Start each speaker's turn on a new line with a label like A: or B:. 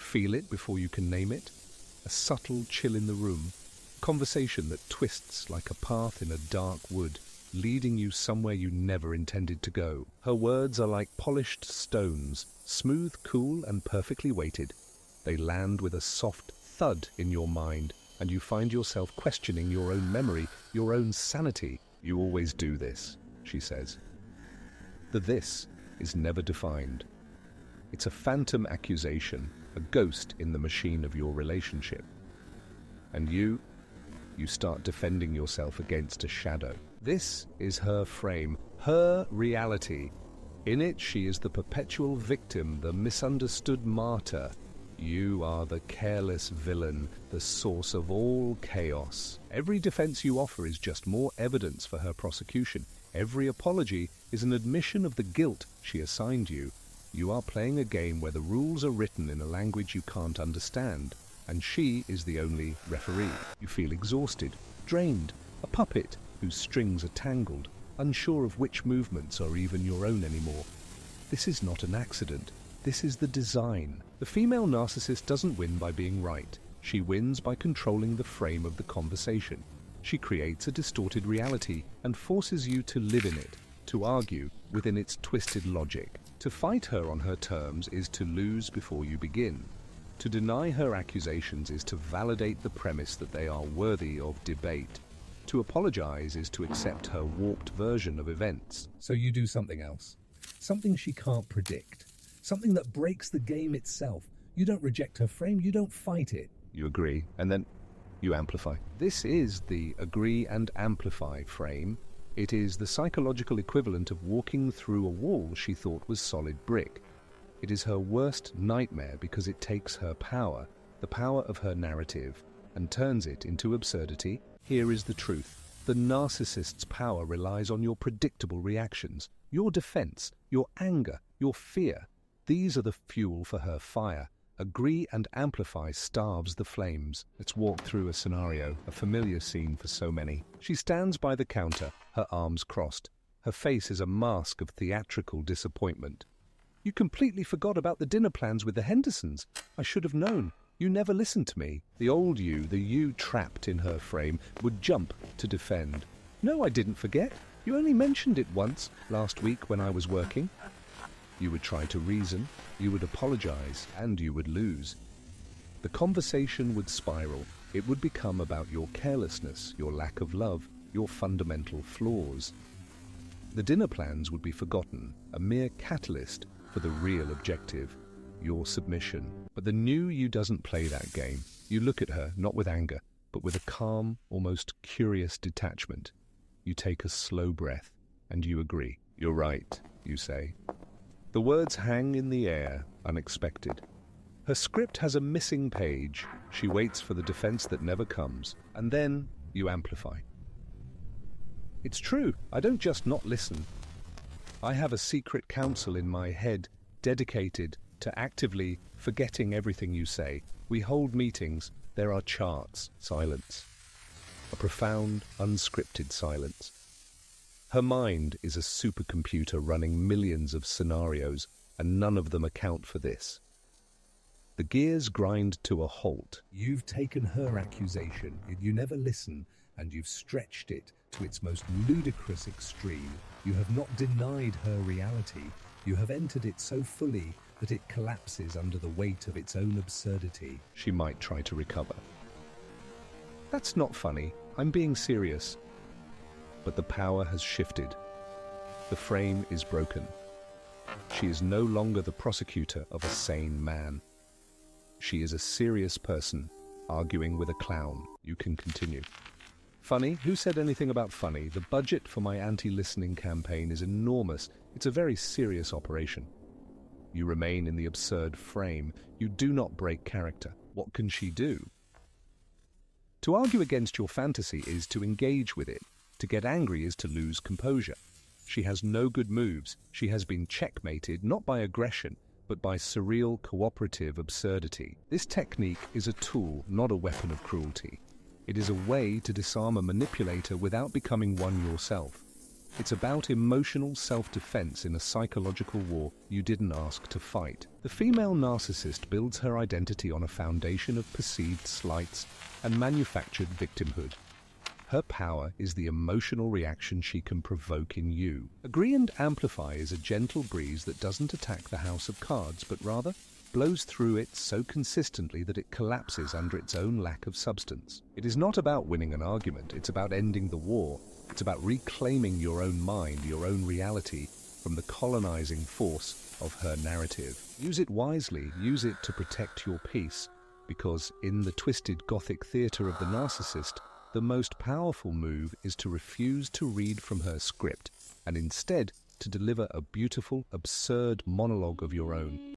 A: feel it before you can name it. A subtle chill in the room. Conversation that twists like a path in a dark wood, leading you somewhere you never intended to go. Her words are like polished stones, smooth, cool, and perfectly weighted. They land with a soft thud in your mind, and you find yourself questioning your own memory, your own sanity. You always do this, she says. The this is never defined. It's a phantom accusation, a ghost in the machine of your relationship. And you start defending yourself against a shadow. This is her frame, her reality. In it, she is the perpetual victim, the misunderstood martyr. You are the careless villain, the source of all chaos. Every defense you offer is just more evidence for her prosecution. Every apology is an admission of the guilt she assigned you. You are playing a game where the rules are written in a language you can't understand, and she is the only referee. You feel exhausted, drained, a puppet whose strings are tangled, unsure of which movements are even your own anymore. This is not an accident. This is the design. The female narcissist doesn't win by being right. She wins by controlling the frame of the conversation. She creates a distorted reality and forces you to live in it, to argue within its twisted logic. To fight her on her terms is to lose before you begin. To deny her accusations is to validate the premise that they are worthy of debate. To apologize is to accept her warped version of events.
B: So you do something else. Something she can't predict. Something that breaks the game itself. You don't reject her frame, you don't fight it.
A: You agree, and then you amplify. This is the agree and amplify frame. It is the psychological equivalent of walking through a wall she thought was solid brick. It is her worst nightmare because it takes her power, the power of her narrative, and turns it into absurdity. Here is the truth. The narcissist's power relies on your predictable reactions, your defense, your anger, your fear. These are the fuel for her fire. Agree and amplify starves the flames. Let's walk through a scenario, a familiar scene for so many. She stands by the counter, her arms crossed. Her face is a mask of theatrical disappointment. You completely forgot about the dinner plans with the Hendersons. I should have known. You never listened to me. The old you, the you trapped in her frame, would jump to defend. No, I didn't forget. You only mentioned it once last week when I was working. You would try to reason, you would apologize, and you would lose. The conversation would spiral. It would become about your carelessness, your lack of love, your fundamental flaws. The dinner plans would be forgotten, a mere catalyst for the real objective, your submission. But the new you doesn't play that game. You look at her, not with anger, but with a calm, almost curious detachment. You take a slow breath, and you agree. You're right, you say. The words hang in the air, unexpected. Her script has a missing page. She waits for the defense that never comes, and then you amplify. It's true, I don't just not listen. I have a secret council in my head dedicated to actively forgetting everything you say. We hold meetings, there are charts, silence. A profound, unscripted silence. Her mind is a supercomputer running millions of scenarios, and none of them account for this. The gears grind to a halt.
B: You've taken her accusation, you never listen, and you've stretched it to its most ludicrous extreme. You have not denied her reality. You have entered it so fully that it collapses under the weight of its own absurdity.
A: She might try to recover. That's not funny. I'm being serious. But the power has shifted. The frame is broken. She is no longer the prosecutor of a sane man. She is a serious person, arguing with a clown. You can continue. Funny? Who said anything about funny? The budget for my anti-listening campaign is enormous. It's a very serious operation. You remain in the absurd frame. You do not break character. What can she do? To argue against your fantasy is to engage with it. To get angry is to lose composure. She has no good moves. She has been checkmated not by aggression, but by surreal cooperative absurdity. This technique is a tool, not a weapon of cruelty. It is a way to disarm a manipulator without becoming one yourself. It's about emotional self-defense in a psychological war you didn't ask to fight. The female narcissist builds her identity on a foundation of perceived slights and manufactured victimhood. Her power is the emotional reaction she can provoke in you. Agree and Amplify is a gentle breeze that doesn't attack the house of cards, but rather blows through it so consistently that it collapses under its own lack of substance. It is not about winning an argument, it's about ending the war. It's about reclaiming your own mind, your own reality, from the colonizing force of her narrative. Use it wisely, use it to protect your peace, because in the twisted Gothic theatre of the narcissist, the most powerful move is to refuse to read from her script and instead to deliver a beautiful, absurd monologue of your own.